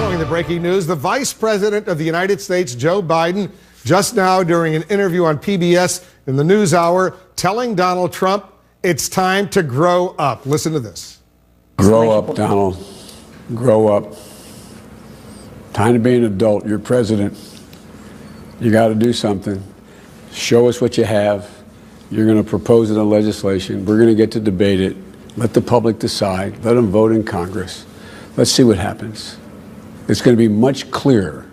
Following the breaking news, the Vice President of the United States, Joe Biden, just now during an interview on PBS in the NewsHour, telling Donald Trump it's time to grow up. Listen to this. Grow up, Donald. Grow up. Time to be an adult. You're president. You got to do something. Show us what you have. You're going to propose it in legislation. We're going to get to debate it. Let the public decide. Let them vote in Congress. Let's see what happens. It's going to be much clearer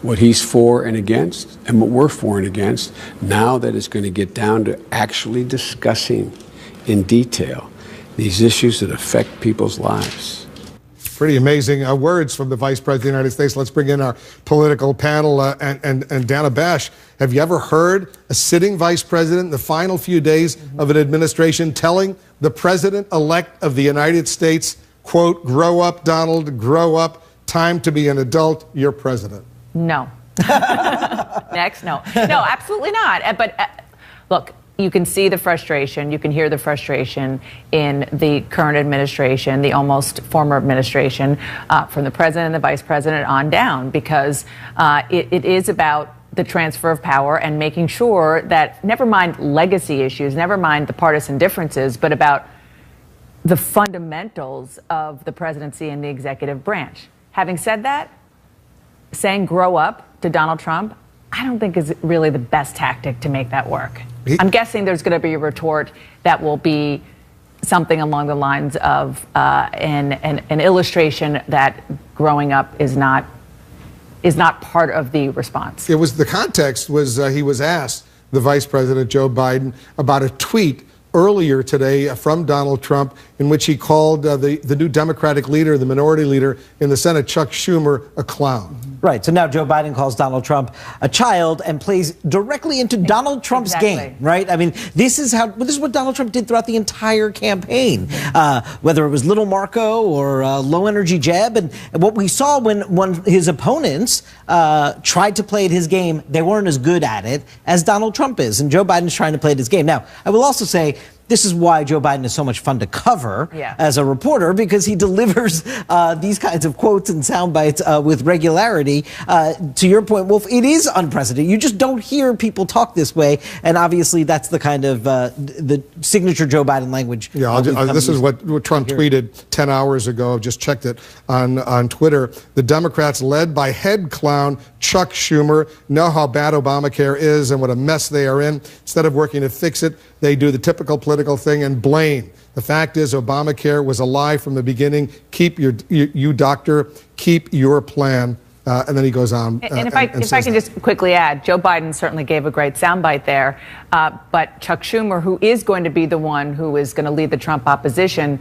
what he's for and against and what we're for and against now that it's going to get down to actually discussing in detail these issues that affect people's lives. Pretty amazing words from the Vice President of the United States. Let's bring in our political panel. And Dana Bash, have you ever heard a sitting vice president in the final few days of an administration telling the president-elect of the United States, quote, grow up, Donald, grow up, time to be an adult, you're president? No. Next, no. No, absolutely not. But look, you can see the frustration, you can hear the frustration in the current administration, the almost former administration, from the president and the vice president on down, because it is about the transfer of power and making sure that, never mind legacy issues, never mind the partisan differences, but about the fundamentals of the presidency and the executive branch. Having said that, saying grow up to Donald Trump, I don't think is really the best tactic to make that work. I'm guessing there's going to be a retort that will be something along the lines of an illustration that growing up is not part of the response. It was, the context was he was asked, the Vice President Joe Biden, about a tweet earlier today from Donald Trump in which he called the new Democratic leader, the minority leader in the Senate, Chuck Schumer, a clown. Right. So now Joe Biden calls Donald Trump a child and plays directly into Donald Trump's game, right? I mean, this is what Donald Trump did throughout the entire campaign, whether it was Little Marco or Low Energy Jeb. And what we saw when his opponents tried to play his game, they weren't as good at it as Donald Trump is. And Joe Biden's trying to play his game. Now, I will also say, this is why Joe Biden is so much fun to cover as a reporter, because he delivers these kinds of quotes and sound bites with regularity. To your point, Wolf, it is unprecedented. You just don't hear people talk this way. And obviously, that's the kind of the signature Joe Biden language. Yeah, this is what Trump tweeted 10 hours ago. I've just checked it on Twitter. The Democrats, led by head clown Chuck Schumer, know how bad Obamacare is and what a mess they are in. Instead of working to fix it, they do the typical political thing and blame. The fact is, Obamacare was a lie from the beginning. Keep you doctor, keep your plan. And then he goes on. And if I can just quickly add, Joe Biden certainly gave a great soundbite there. But Chuck Schumer, who is going to be the one who is going to lead the Trump opposition,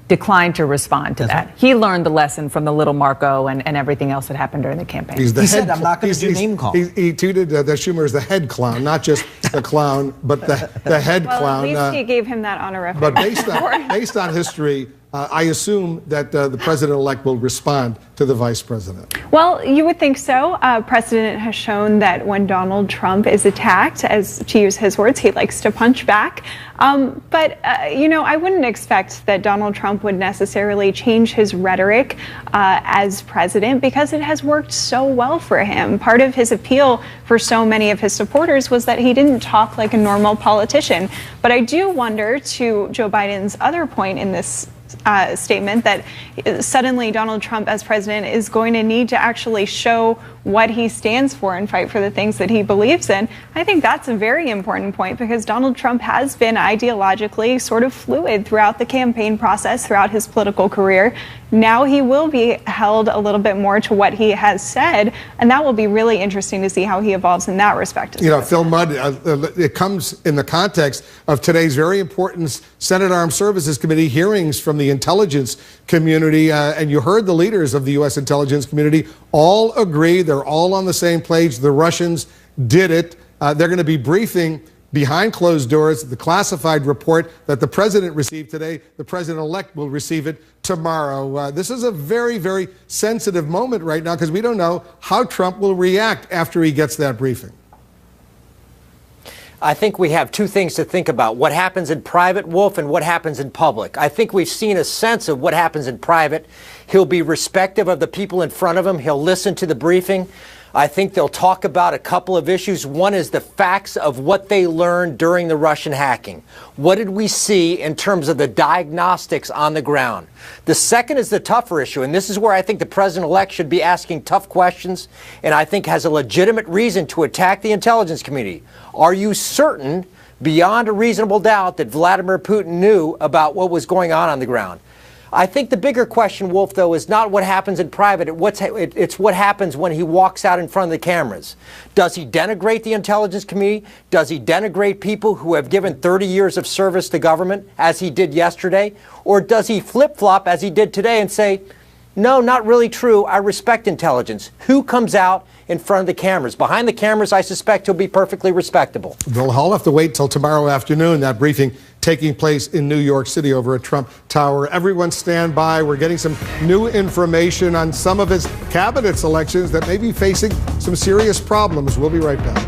declined to respond to that. He learned the lesson from the Little Marco and everything else that happened during the campaign. He said, I'm not going to do name call. He tweeted that Schumer is the head clown, not just the clown, but the head clown. At least he gave him that honorific. But based on history, I assume that the president-elect will respond to the vice president. Well, you would think so. Precedent has shown that when Donald Trump is attacked, as to use his words, he likes to punch back. But I wouldn't expect that Donald Trump would necessarily change his rhetoric as president, because it has worked so well for him. Part of his appeal for so many of his supporters was that he didn't talk like a normal politician. But I do wonder, to Joe Biden's other point in this statement, that suddenly Donald Trump as president is going to need to actually show what he stands for and fight for the things that he believes in. I think that's a very important point, because Donald Trump has been ideologically sort of fluid throughout the campaign process, throughout his political career. Now he will be held a little bit more to what he has said, and that will be really interesting to see how he evolves in that respect. Phil Mudd, it comes in the context of today's very important Senate Armed Services Committee hearings from the intelligence community, and you heard the leaders of the U.S. intelligence community all agree, they're all on the same page. The Russians did it. They're going to be briefing behind closed doors the classified report that the president received today. The president-elect will receive it tomorrow. This is a very, very sensitive moment right now, because we don't know how Trump will react after he gets that briefing. I think we have two things to think about: what happens in private, Wolf, and what happens in public. I think we've seen a sense of what happens in private. He'll be respectful of the people in front of him. He'll listen to the briefing. I think they'll talk about a couple of issues. One is the facts of what they learned during the Russian hacking. What did we see in terms of the diagnostics on the ground? The second is the tougher issue, and this is where I think the president-elect should be asking tough questions, and I think has a legitimate reason to attack the intelligence community. Are you certain, beyond a reasonable doubt, that Vladimir Putin knew about what was going on the ground? I think the bigger question, Wolf, though, is not what happens in private. It's what happens when he walks out in front of the cameras. Does he denigrate the intelligence community? Does he denigrate people who have given 30 years of service to government, as he did yesterday? Or does he flip-flop, as he did today, and say, no, not really true, I respect intelligence? Who comes out in front of the cameras? Behind the cameras, I suspect he'll be perfectly respectable. I'll have to wait till tomorrow afternoon, that briefing taking place in New York City over at Trump Tower. Everyone stand by. We're getting some new information on some of his cabinet selections that may be facing some serious problems. We'll be right back.